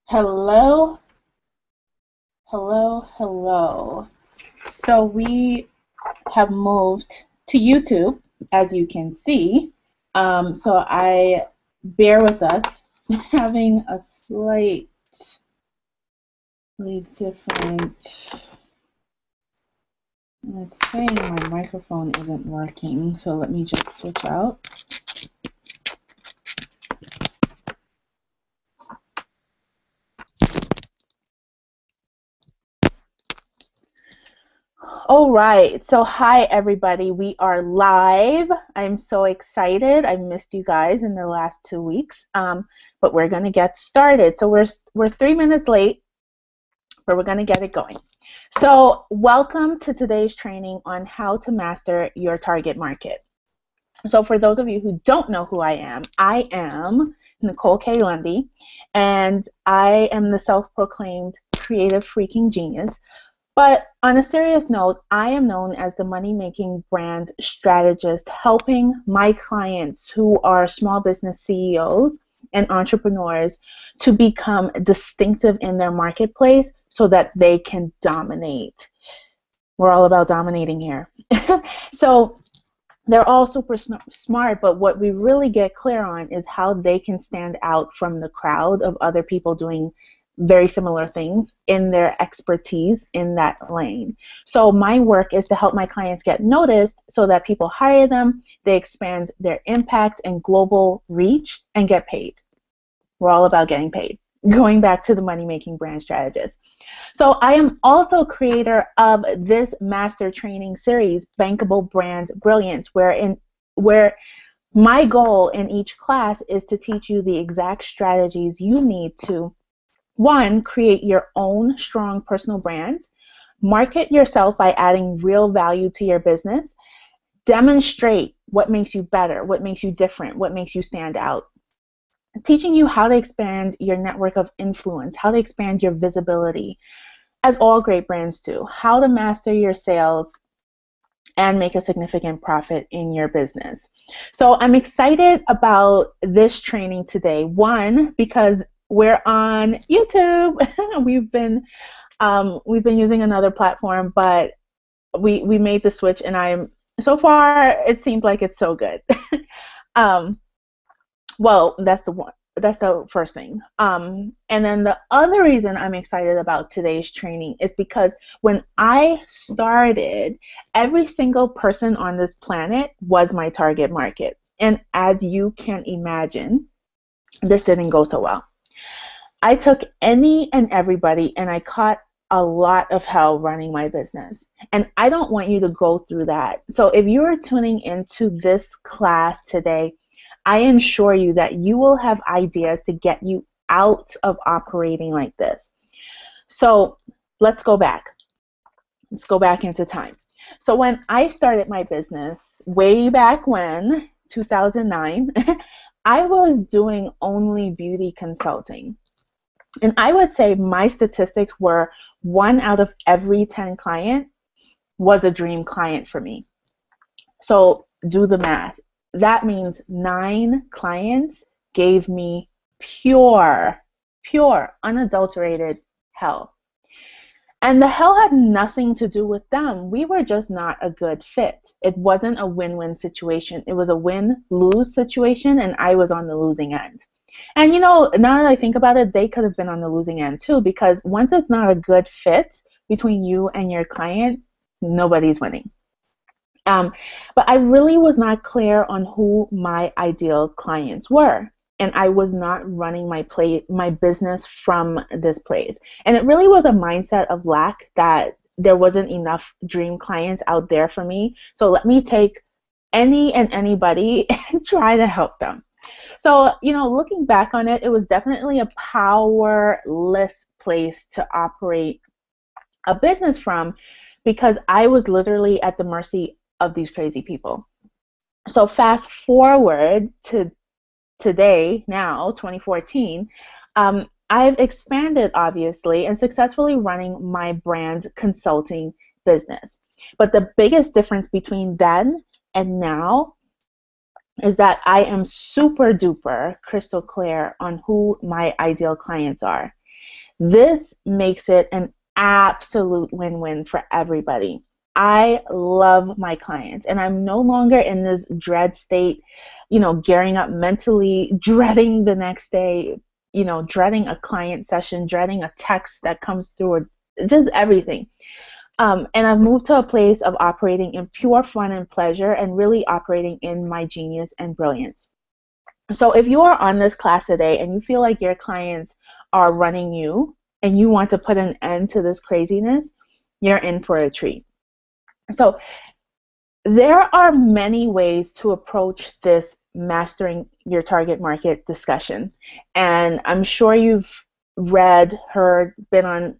Hello, hello. So we have moved to YouTube, as you can see. So I bear with us having a slightly different. It's saying my microphone isn't working, so let me just switch out. All right, so hi everybody. We are live. I'm so excited. I missed you guys in the last 2 weeks, but we're gonna get started. So we're 3 minutes late, but we're gonna get it going. So welcome to today's training on how to master your target market. So for those of you who don't know who I am Nicole K. Lundy, and I am the self-proclaimed creative freaking genius. But on a serious note, I am known as the Money-Making Brand Strategist, helping my clients who are small business CEOs and entrepreneurs to become distinctive in their marketplace so that they can dominate. We're all about dominating here. So they're all super smart, but what we really get clear on is how they can stand out from the crowd of other people doing very similar things in their expertise in that lane. So my work is to help my clients get noticed so that people hire them, they expand their impact and global reach, and get paid. We're all about getting paid. Going back to the Money-Making Brand Strategist. So I am also creator of this master training series, Bankable Brand Brilliance, where my goal in each class is to teach you the exact strategies you need to, one, create your own strong personal brand, market yourself by adding real value to your business, demonstrate what makes you better, what makes you different, what makes you stand out, teaching you how to expand your network of influence, how to expand your visibility, as all great brands do, how to master your sales and make a significant profit in your business. So I'm excited about this training today. One, because we're on YouTube. we've been using another platform, but we made the switch, and so far it seems like it's so good. Well, that's the first thing. And then the other reason I'm excited about today's training is because when I started, every single person on this planet was my target market. And as you can imagine, this didn't go so well. I took any and everybody, and I caught a lot of hell running my business. And I don't want you to go through that. So if you are tuning into this class today, I assure you that you will have ideas to get you out of operating like this. So let's go back. Let's go back into time. So when I started my business, way back when, 2009, I was doing only beauty consulting. And I would say my statistics were 1 out of every 10 clients was a dream client for me. So do the math. That means 9 clients gave me pure, unadulterated hell. And the hell had nothing to do with them. We were just not a good fit. It wasn't a win-win situation. It was a win-lose situation, and I was on the losing end. And you know, now that I think about it, they could have been on the losing end too, because once it's not a good fit between you and your client, nobody's winning. But I really was not clear on who my ideal clients were, and I was not running my business from this place. And it really was a mindset of lack, that there wasn't enough dream clients out there for me. So let me take any and anybody and try to help them. So, you know, looking back on it, it was definitely a powerless place to operate a business from, because I was literally at the mercy of these crazy people. So fast forward to today, now 2014, I've expanded, obviously, and successfully running my brand consulting business. But the biggest difference between then and now is that I am super duper crystal clear on who my ideal clients are. This makes it an absolute win-win for everybody. I love my clients, and I'm no longer in this dread state, gearing up mentally, dreading the next day, dreading a client session, dreading a text that comes through, or just everything. And I've moved to a place of operating in pure fun and pleasure, and really operating in my genius and brilliance. So if you are on this class today and you feel like your clients are running you and you want to put an end to this craziness, you're in for a treat. So there are many ways to approach this mastering your target market discussion. And I'm sure you've read, heard, been on,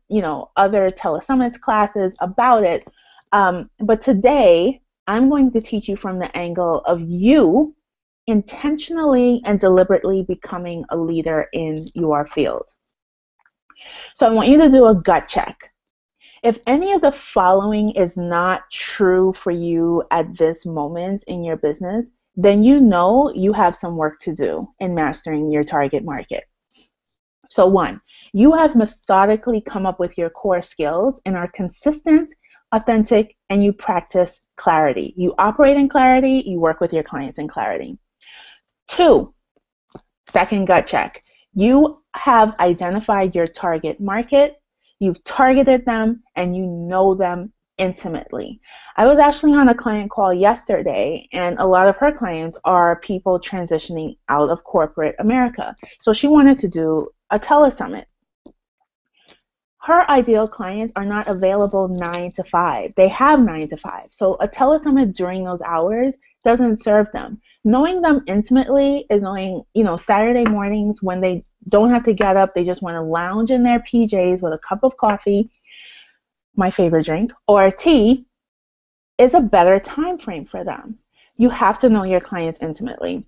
other telesummits classes about it. But today, I'm going to teach you from the angle of you intentionally and deliberately becoming a leader in your field. So I want you to do a gut check. If any of the following is not true for you at this moment in your business, then you know you have some work to do in mastering your target market. So 1, you have methodically come up with your core skills and are consistent, authentic, and you practice clarity. You operate in clarity, you work with your clients in clarity. 2, second gut check. You have identified your target market, you've targeted them, and you know them intimately. I was actually on a client call yesterday, and a lot of her clients are people transitioning out of corporate America. So she wanted to do a telesummit. Her ideal clients are not available 9 to 5. They have 9 to 5. So a telesummit during those hours doesn't serve them. Knowing them intimately is knowing, Saturday mornings when they don't have to get up, they just want to lounge in their PJs with a cup of coffee, my favorite drink, or tea, is a better time frame for them. You have to know your clients intimately.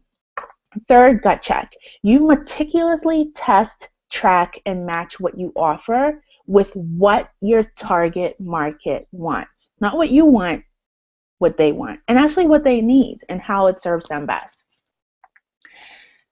Third gut check. You meticulously test, track, and match what you offer with what your target market wants. Not what you want, what they want, and actually what they need and how it serves them best.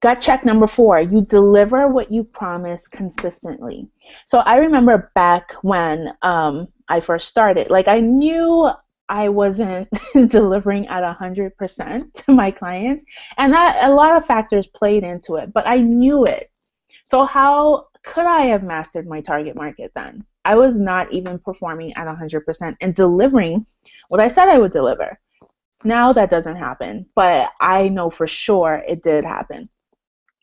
Gut check number 4, you deliver what you promise consistently. So I remember back when I first started, I knew I wasn't delivering at 100% to my clients, and that a lot of factors played into it, but I knew it. So how could I have mastered my target market then? I was not even performing at 100% and delivering what I said I would deliver. Now that doesn't happen, but I know for sure it did happen.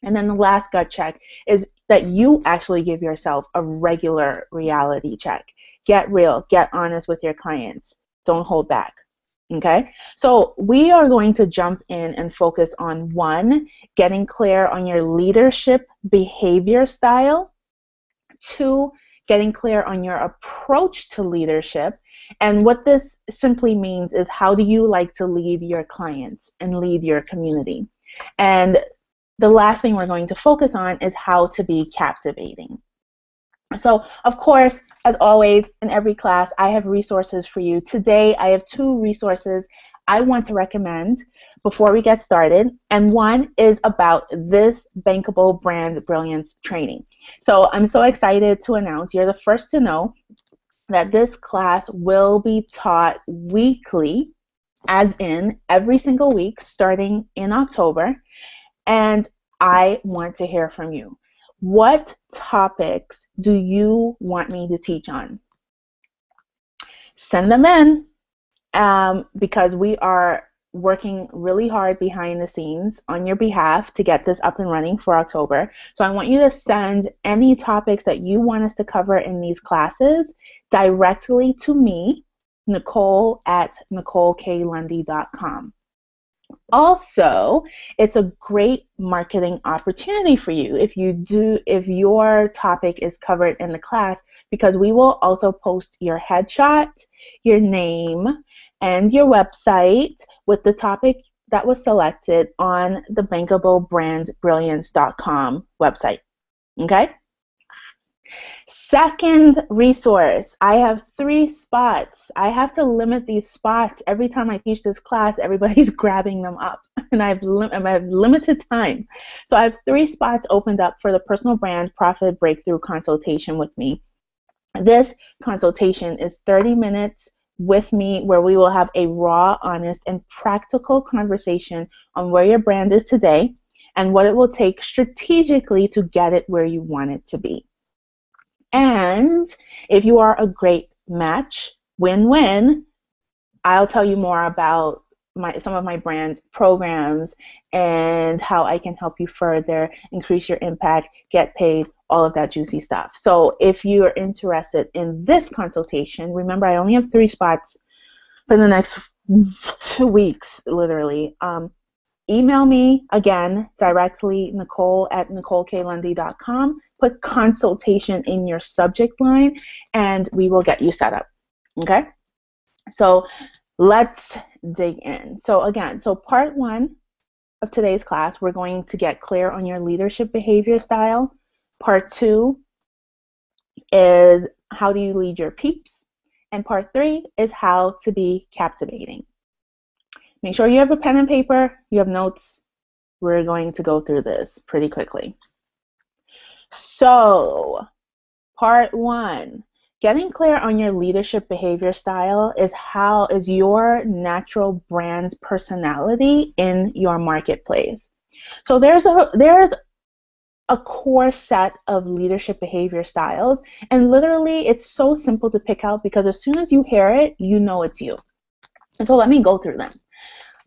And then the last gut check is that you actually give yourself a regular reality check. Get real, get honest with your clients. Don't hold back. Okay, so we are going to jump in and focus on 1, getting clear on your leadership behavior style. 2, getting clear on your approach to leadership. And what this simply means is, how do you like to lead your clients and lead your community? And the last thing we're going to focus on is how to be captivating. So, of course, as always, in every class, I have resources for you. Today, I have 2 resources I want to recommend before we get started. And one is about this Bankable Brand Brilliance training. So I'm so excited to announce, you're the first to know, that this class will be taught weekly, as in every single week, starting in October. And I want to hear from you. What topics do you want me to teach on? Send them in, because we are working really hard behind the scenes on your behalf to get this up and running for October. So I want you to send any topics that you want us to cover in these classes directly to me, Nicole at NicoleKLundy.com. Also, it's a great marketing opportunity for you if your topic is covered in the class, because we will also post your headshot, your name, and your website with the topic that was selected on the BankableBrandBrilliance.com website. Okay? Second resource, I have 3 spots. I have to limit these spots. Every time I teach this class, everybody's grabbing them up, and I have limited time. So I have 3 spots opened up for the personal brand profit breakthrough consultation with me. This consultation is 30 minutes with me where we will have a raw, honest, and practical conversation on where your brand is today and what it will take strategically to get it where you want it to be. And if you are a great match, win-win, I'll tell you more about some of my brand programs and how I can help you further increase your impact, get paid, all of that juicy stuff. So if you're interested in this consultation, remember I only have 3 spots for the next 2 weeks, literally. Email me again directly, Nicole@NicoleKLundy.com. Put consultation in your subject line and we will get you set up. Okay? So let's dig in. So again, part 1 of today's class, we're going to get clear on your leadership behavior style. Part 2 is how do you lead your peeps? And part 3 is how to be captivating. Make sure you have a pen and paper, you have notes. We're going to go through this pretty quickly. So, part 1, getting clear on your leadership behavior style is your natural brand personality in your marketplace. So there's a core set of leadership behavior styles, and literally it's so simple to pick out because as soon as you hear it, you know it's you. And so let me go through them.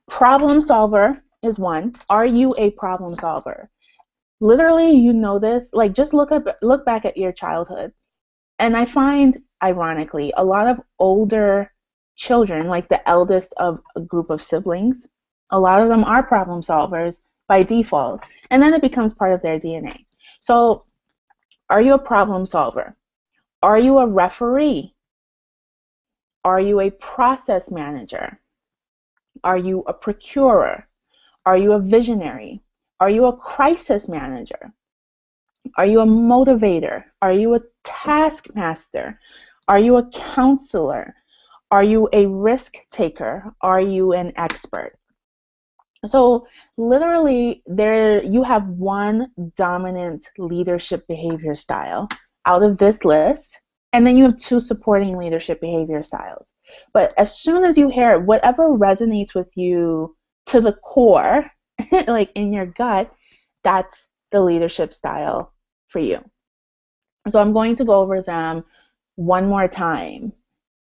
Problem solver is 1. Are you a problem solver? Literally, you know this. Like, just look back at your childhood. And I find, ironically, a lot of older children, like the eldest of a group of siblings, a lot of them are problem solvers by default. And then it becomes part of their DNA. So, are you a problem solver? Are you a referee? Are you a process manager? Are you a procurer? Are you a visionary? Are you a crisis manager? Are you a motivator? Are you a taskmaster? Are you a counselor? Are you a risk taker? Are you an expert? So literally you have one dominant leadership behavior style out of this list, and then you have 2 supporting leadership behavior styles. But as soon as you hear whatever resonates with you to the core, like in your gut, that's the leadership style for you. So I'm going to go over them one more time.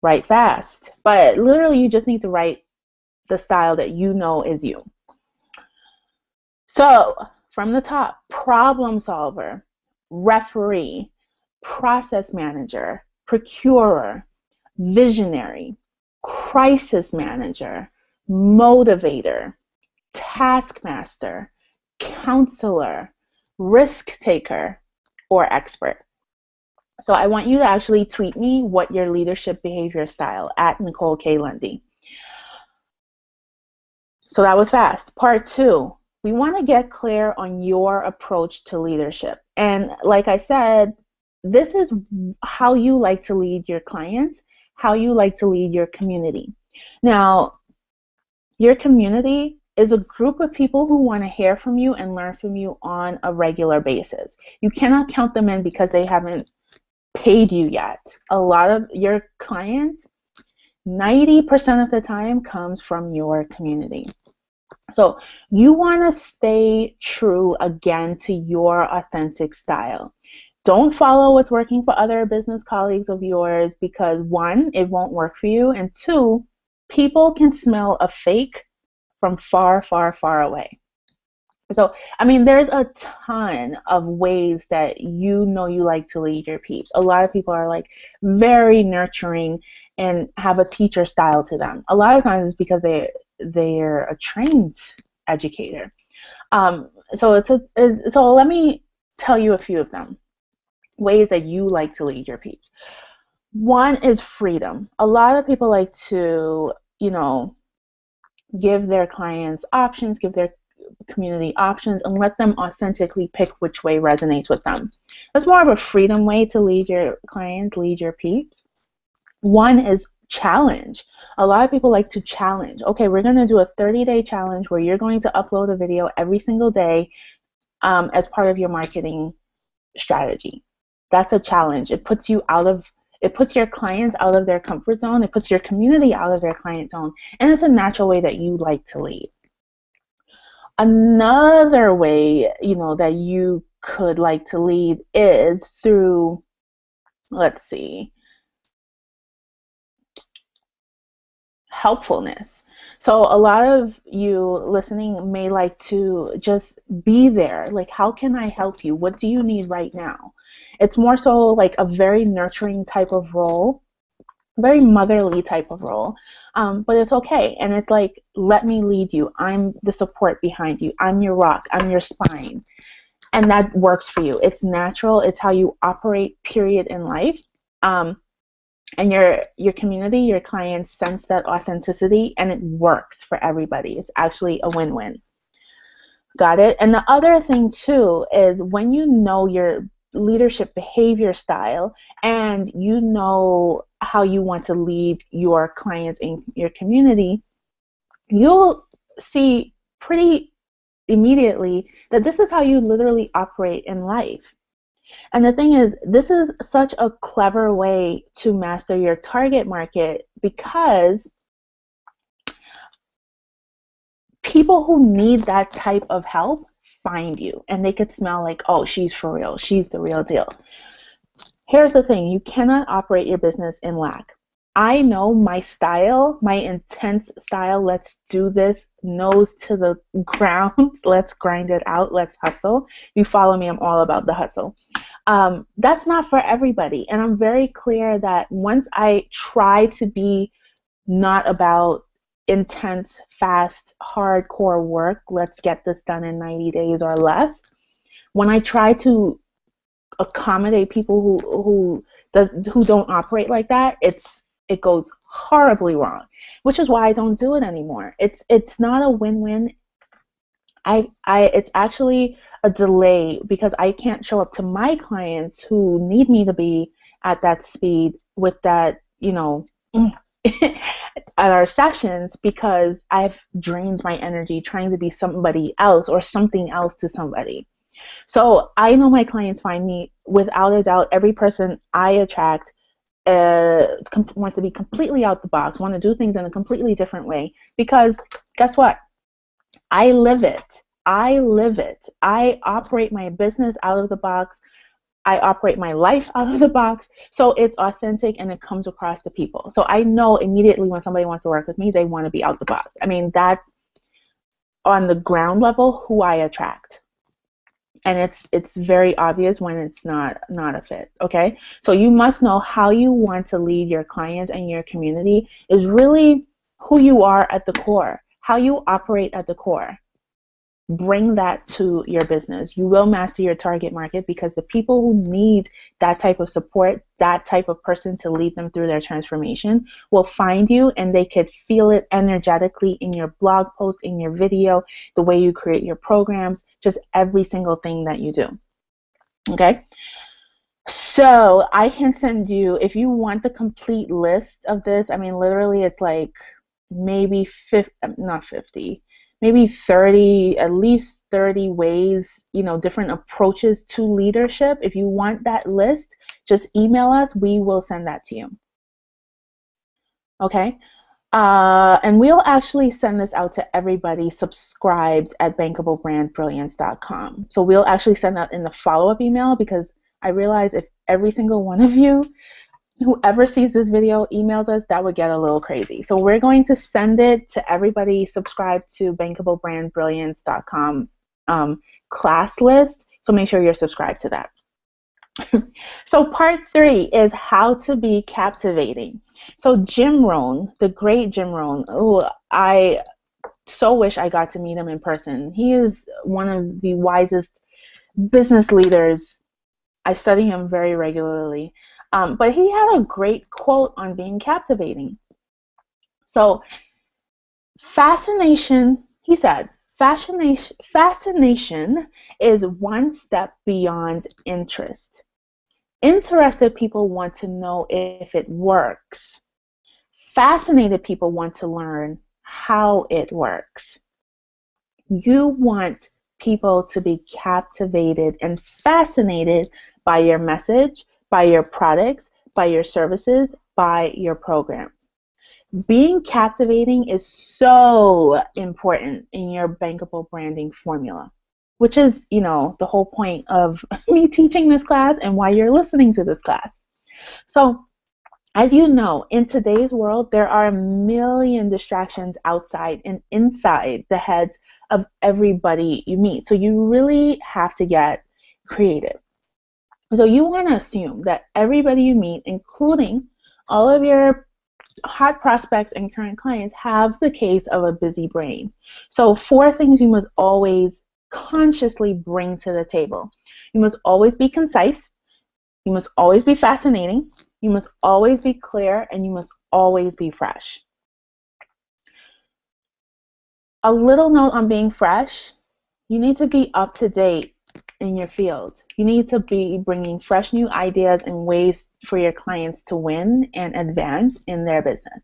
Write fast. But literally you just need to write the style that you know is you. So from the top, problem solver, referee, process manager, procurer, visionary, crisis manager, motivator, taskmaster, counselor, risk taker, or expert. So I want you to actually tweet me what your leadership behavior style at Nicole K. Lundy. So that was fast. Part 2, we want to get clear on your approach to leadership. And like I said, this is how you like to lead your clients, how you like to lead your community. Now, your community is a group of people who want to hear from you and learn from you on a regular basis. You cannot count them in because they haven't paid you yet. A lot of your clients, 90% of the time, comes from your community. So you want to stay true again to your authentic style. Don't follow what's working for other business colleagues of yours because 1, it won't work for you, and 2, people can smell a fake from far, far, far away. So, I mean, there's a ton of ways that you know you like to lead your peeps. A lot of people are like very nurturing and have a teacher style to them. A lot of times it's because they're a trained educator. So let me tell you a few of them. Ways that you like to lead your peeps. 1 is freedom. A lot of people like to, give their clients options, give their community options, and let them authentically pick which way resonates with them. That's more of a freedom way to lead your clients, lead your peeps. One is challenge. A lot of people like to challenge. Okay, we're going to do a 30-day challenge where you're going to upload a video every single day as part of your marketing strategy. That's a challenge. It puts your clients out of their comfort zone. It puts your community out of their client zone. And it's a natural way that you like to lead. Another way, that you could like to lead is through, let's see, helpfulness. So a lot of you listening may like to just be there. Like, how can I help you? What do you need right now? It's more so like a very nurturing type of role, very motherly type of role, but it's okay. And it's like, let me lead you. I'm the support behind you. I'm your rock. I'm your spine. And that works for you. It's natural. It's how you operate, period, in life. And your community, your clients sense that authenticity, and it works for everybody. It's actually a win-win. Got it? And the other thing too is when you know your leadership behavior style and you know how you want to lead your clients in your community, you'll see pretty immediately that this is how you literally operate in life. And the thing is, this is such a clever way to master your target market, because people who need that type of help find you, and they could smell like, oh, she's for real. She's the real deal. Here's the thing. You cannot operate your business in lack. I know my style, my intense style. Let's do this, nose to the ground. Let's grind it out. Let's hustle. If you follow me, I'm all about the hustle. That's not for everybody. And I'm very clear that once I try to be not about intense, fast, hardcore work, let's get this done in 90 days or less, when I try to accommodate people who don't operate like that, it goes horribly wrong, which is why I don't do it anymore. It's not a win-win. It's actually a delay, because I can't show up to my clients who need me to be at that speed with that, at our sessions, because I've drained my energy trying to be somebody else or something else to somebody. So I know my clients find me, without a doubt, every person I attract wants to be completely out the box, want to do things in a completely different way, because guess what? I live it. I live it. I operate my business out of the box. I operate my life out of the box. So it's authentic and it comes across to people. So I know immediately when somebody wants to work with me, they want to be out the box. I mean, that's on the ground level who I attract. And it's very obvious when it's not a fit, okay? So you must know how you want to lead your clients and your community is really who you are at the core, how you operate at the core. Bring that to your business. You will master your target market, because the people who need that type of support, that type of person to lead them through their transformation, will find you, and they could feel it energetically in your blog post, in your video, the way you create your programs, just every single thing that you do. Okay? So I can send you, if you want the complete list of this, I mean, literally it's like maybe 50, maybe 30, at least 30 ways, different approaches to leadership. If you want that list, just email us. We will send that to you. Okay? And we'll actually send this out to everybody subscribed at bankablebrandsbrilliance.com. So we'll actually send that in the follow-up email, because I realize if every single one of you, whoever sees this video, emails us, that would get a little crazy. So we're going to send it to everybody subscribed to bankablebrandsbrilliance.com class list. So make sure you're subscribed to that. So part 3 is how to be captivating. So Jim Rohn, the great Jim Rohn, who I so wish I got to meet him in person. He is one of the wisest business leaders. I study him very regularly. But he had a great quote on being captivating. So fascination, he said, Fascination is one step beyond interest. Interested people want to know if it works. Fascinated people want to learn how it works. You want people to be captivated and fascinated by your message, by your products, by your services, by your programs. Being captivating is so important in your bankable branding formula, which is, the whole point of me teaching this class and why you're listening to this class. So, as you know, in today's world, there are a million distractions outside and inside the heads of everybody you meet. So you really have to get creative. So you want to assume that everybody you meet, including all of your hot prospects and current clients, have the case of a busy brain. So 4 things you must always consciously bring to the table. You must always be concise. You must always be fascinating. You must always be clear, and you must always be fresh. A little note on being fresh: you need to be up to date in your field. You need to be bringing fresh new ideas and ways for your clients to win and advance in their business.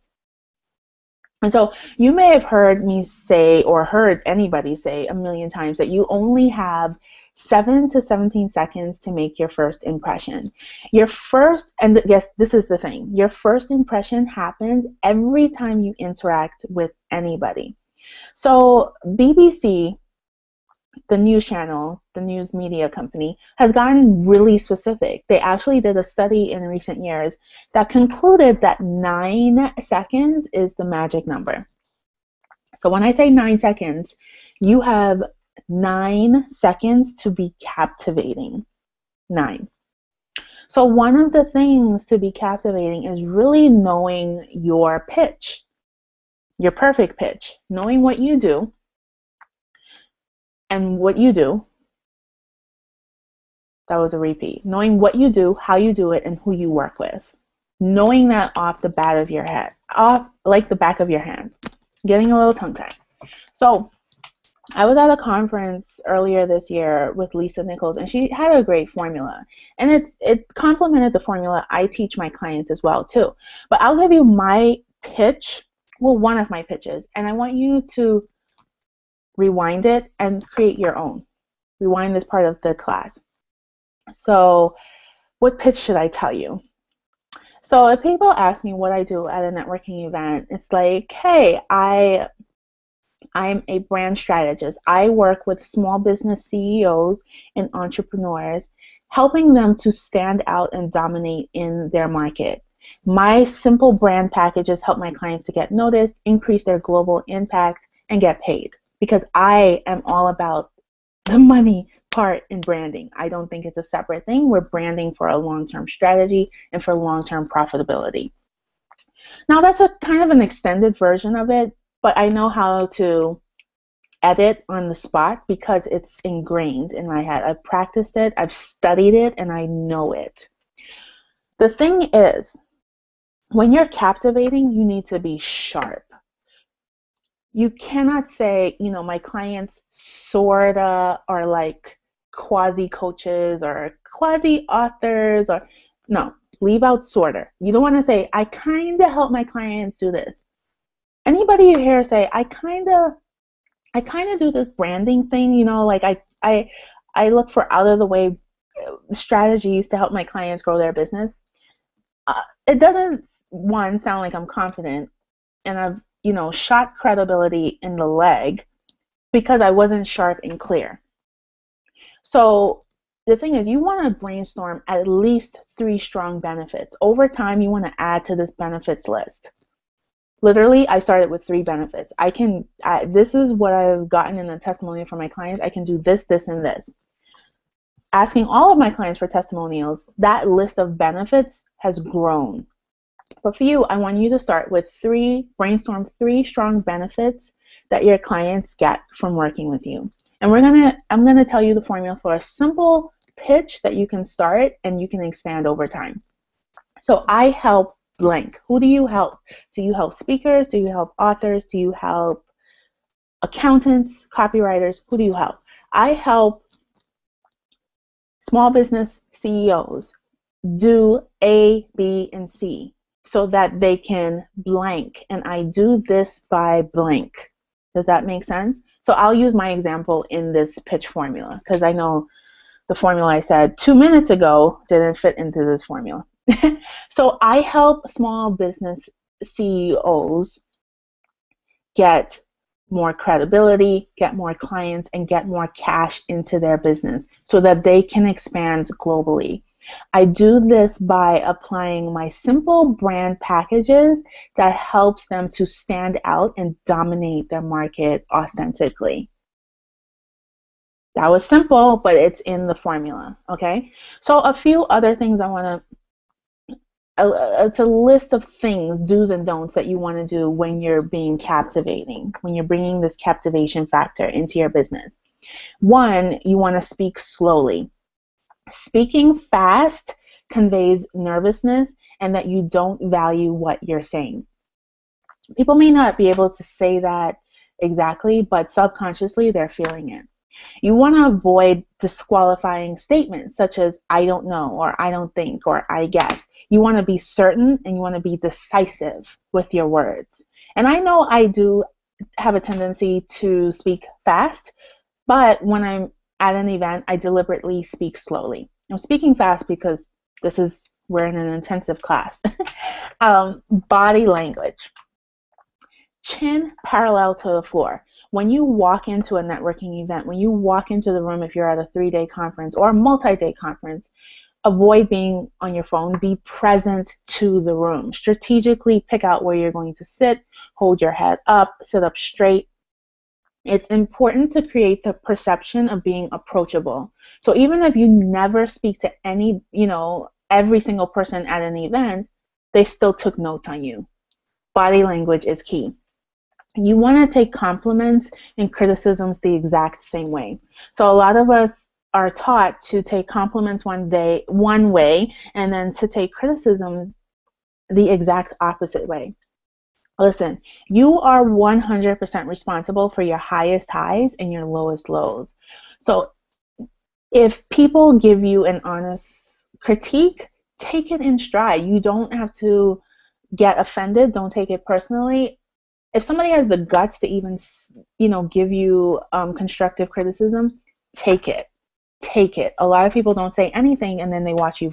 And so you may have heard me say, or heard anybody say a million times, that you only have 7 to 17 seconds to make your first impression. And yes, this is the thing, your first impression happens every time you interact with anybody. So BBC, the news channel, the news media company, has gotten really specific. They actually did a study in recent years that concluded that 9 seconds is the magic number. So when I say 9 seconds, you have 9 seconds to be captivating. 9. So one of the things to be captivating is really knowing your pitch, your perfect pitch, knowing what you do and what you do. That was a repeat. Knowing what you do, how you do it, and who you work with. Knowing that off the bat of your head, off like the back of your hand. Getting a little tongue-tied. So I was at a conference earlier this year with Lisa Nichols, and she had a great formula. And it complemented the formula I teach my clients as well, too. But I'll give you my pitch, well, one of my pitches, and I want you to rewind it and create your own. Rewind this part of the class. So what pitch should I tell you? So if people ask me what I do at a networking event, it's like, hey, I'm a brand strategist. I work with small business CEOs and entrepreneurs, helping them to stand out and dominate in their market. My simple brand packages help my clients to get noticed, increase their global impact, and get paid, because I am all about the money part in branding. I don't think it's a separate thing. We're branding for a long-term strategy and for long-term profitability. Now that's a kind of an extended version of it, but I know how to edit on the spot because it's ingrained in my head. I've practiced it, I've studied it, and I know it. The thing is, when you're captivating, you need to be sharp. You cannot say, my clients sorta are like quasi-coaches or quasi-authors, or no, leave out sorta. You don't want to say, I kind of help my clients do this. Anybody you hear say, I kind of do this branding thing, like I look for out-of-the-way strategies to help my clients grow their business. It doesn't, one, sound like I'm confident, and I've shot credibility in the leg because I wasn't sharp and clear. So the thing is, you want to brainstorm at least 3 strong benefits. Over time, you want to add to this benefits list. Literally, I started with 3 benefits. This is what I've gotten in a testimonial from my clients. I can do this, this, and this. Asking all of my clients for testimonials, that list of benefits has grown. But for you, I want you to start with brainstorm 3 strong benefits that your clients get from working with you. And I'm gonna tell you the formula for a simple pitch that you can start and you can expand over time. So I help blank. Who do you help? Do you help speakers? Do you help authors? Do you help accountants, copywriters. Who do you help? I help small business CEOs do A, B, and C so that they can blank. And I do this by blank. Does that make sense? So I'll use my example in this pitch formula because I know the formula I said 2 minutes ago didn't fit into this formula. So I help small business CEOs get more credibility, get more clients, and get more cash into their business so that they can expand globally. I do this by applying my simple brand packages that helps them to stand out and dominate their market authentically. That was simple, but it's in the formula, okay? So a few other things I want to, it's a list of things, do's and don'ts that you want to do when you're being captivating, when you're bringing this captivation factor into your business. One, you want to speak slowly. Speaking fast conveys nervousness and that you don't value what you're saying. People may not be able to say that exactly, but subconsciously they're feeling it. You want to avoid disqualifying statements such as I don't know, or I don't think, or I guess. You want to be certain and you want to be decisive with your words. And I know I do have a tendency to speak fast, but when I'm at an event, I deliberately speak slowly. I'm speaking fast because we're in an intensive class. Body language. Chin parallel to the floor. When you walk into a networking event, when you walk into the room, if you're at a 3-day conference or a multi-day conference, avoid being on your phone. Be present to the room. Strategically pick out where you're going to sit, hold your head up, sit up straight. It's important to create the perception of being approachable. So even if you never speak to every single person at an event, they still took notes on you. Body language is key. You want to take compliments and criticisms the exact same way. So a lot of us are taught to take compliments one way, and then to take criticisms the exact opposite way. Listen, you are 100% responsible for your highest highs and your lowest lows. So if people give you an honest critique, take it in stride. You don't have to get offended. Don't take it personally. If somebody has the guts to even, give you constructive criticism, take it. Take it. A lot of people don't say anything, and then they watch you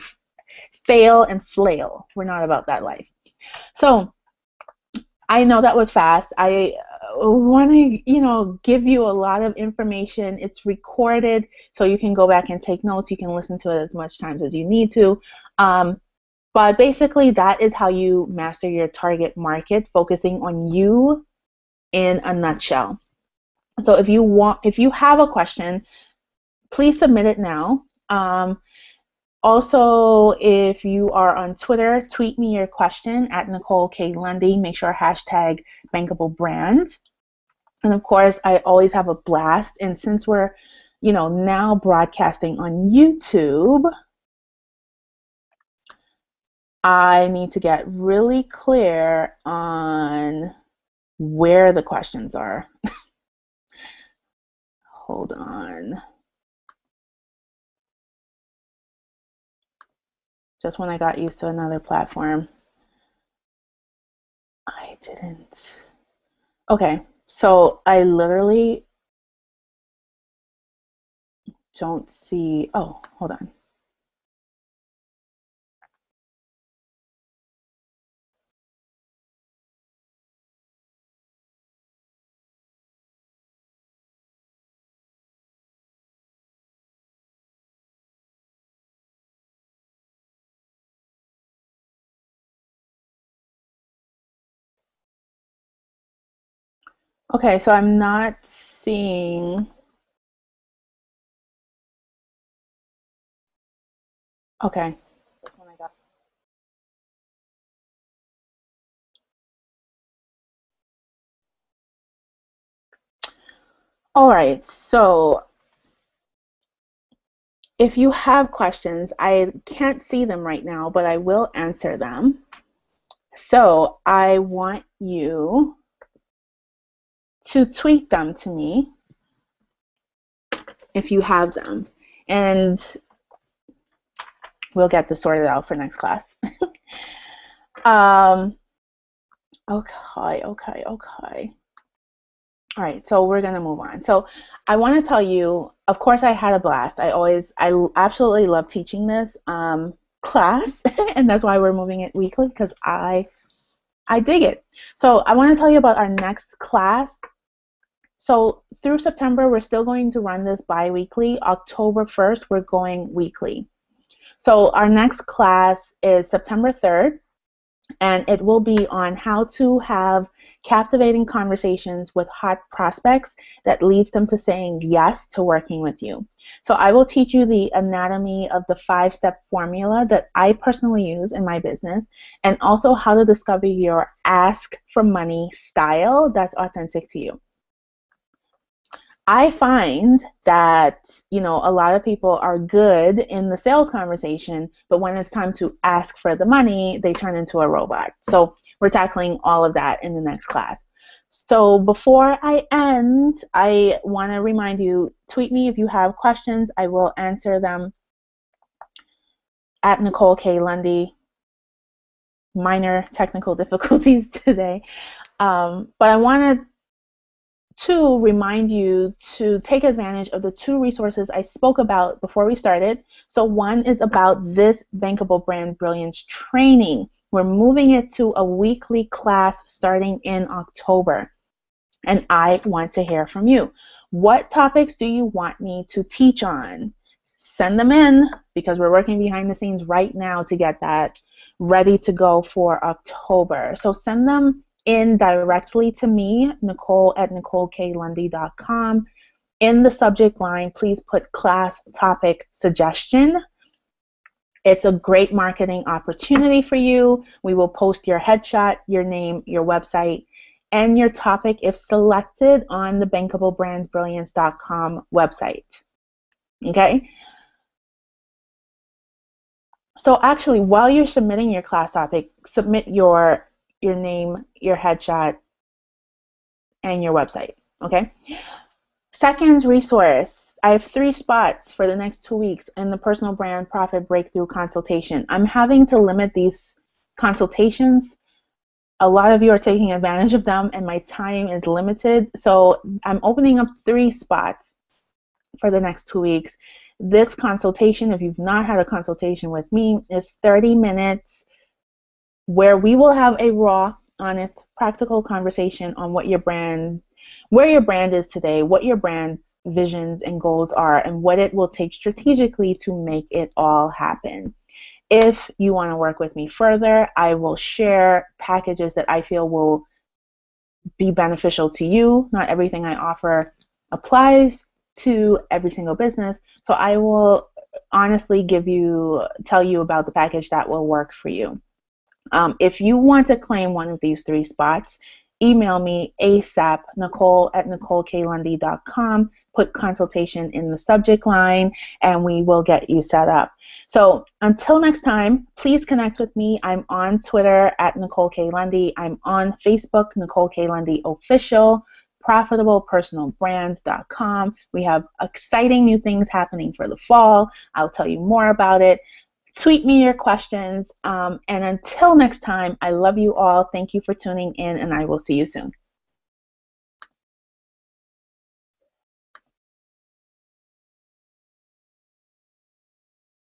fail and flail. We're not about that life. So I know that was fast. I want to, give you a lot of information. It's recorded, so you can go back and take notes. You can listen to it as much times as you need to. But basically, that is how you master your target market, focusing on you in a nutshell. So if you have a question, please submit it now. Also, if you are on Twitter, tweet me your question at Nicole K. Lundy. Make sure hashtag Bankable Brands. And of course, I always have a blast. And since we're, now broadcasting on YouTube, I need to get really clear on where the questions are. Hold on. Just when I got used to another platform, I didn't. Okay, so I literally don't see. Oh, hold on. Okay, so I'm not seeing. Okay. All right, so if you have questions, I can't see them right now, but I will answer them. So I want you to tweet them to me if you have them, and we'll get this sorted out for next class. Okay. All right, so we're gonna move on. So I want to tell you, of course, I had a blast. I absolutely love teaching this class, and that's why we're moving it weekly, because I dig it. So I want to tell you about our next class. So through September, we're still going to run this bi-weekly. October 1st, we're going weekly. So our next class is September 3rd, and it will be on how to have captivating conversations with hot prospects that leads them to saying yes to working with you. So I will teach you the anatomy of the 5-step formula that I personally use in my business, and also how to discover your ask for money style that's authentic to you. I find that, a lot of people are good in the sales conversation, but when it's time to ask for the money, they turn into a robot. So we're tackling all of that in the next class. So before I end, I want to remind you, tweet me if you have questions. I will answer them at Nicole K. Lundy. Minor technical difficulties today. But I wanted to remind you to take advantage of the 2 resources I spoke about before we started. So one is about this Bankable Brand Brilliance training. We're moving it to a weekly class starting in October. And I want to hear from you. What topics do you want me to teach on? Send them in, because we're working behind the scenes right now to get that ready to go for October. So send them in directly to me, Nicole at NicoleKLundy.com. In the subject line, please put class topic suggestion. It's a great marketing opportunity for you. We will post your headshot, your name, your website, and your topic if selected on the BankableBrandBrilliance.com website. Okay? So actually, while you're submitting your class topic, submit your name, your headshot, and your website, okay? Second resource, I have 3 spots for the next 2 weeks in the Personal Brand Profit Breakthrough Consultation. I'm having to limit these consultations. A lot of you are taking advantage of them, and my time is limited. So I'm opening up 3 spots for the next 2 weeks. This consultation, if you've not had a consultation with me, is 30 minutes where we will have a raw, honest, practical conversation on what your brand, where your brand is today, what your brand's visions and goals are, and what it will take strategically to make it all happen. If you want to work with me further, I will share packages that I feel will be beneficial to you. Not everything I offer applies to every single business, so I will honestly tell you about the package that will work for you. If you want to claim one of these 3 spots, email me ASAP, Nicole at NicoleKLundy.com, put consultation in the subject line, and we will get you set up. So until next time, please connect with me. I'm on Twitter at Nicole K. Lundy. I'm on Facebook, Nicole K. Lundy Official, ProfitablePersonalBrands.com. We have exciting new things happening for the fall. I'll tell you more about it. Tweet me your questions, and until next time, I love you all. Thank you for tuning in, and I will see you soon.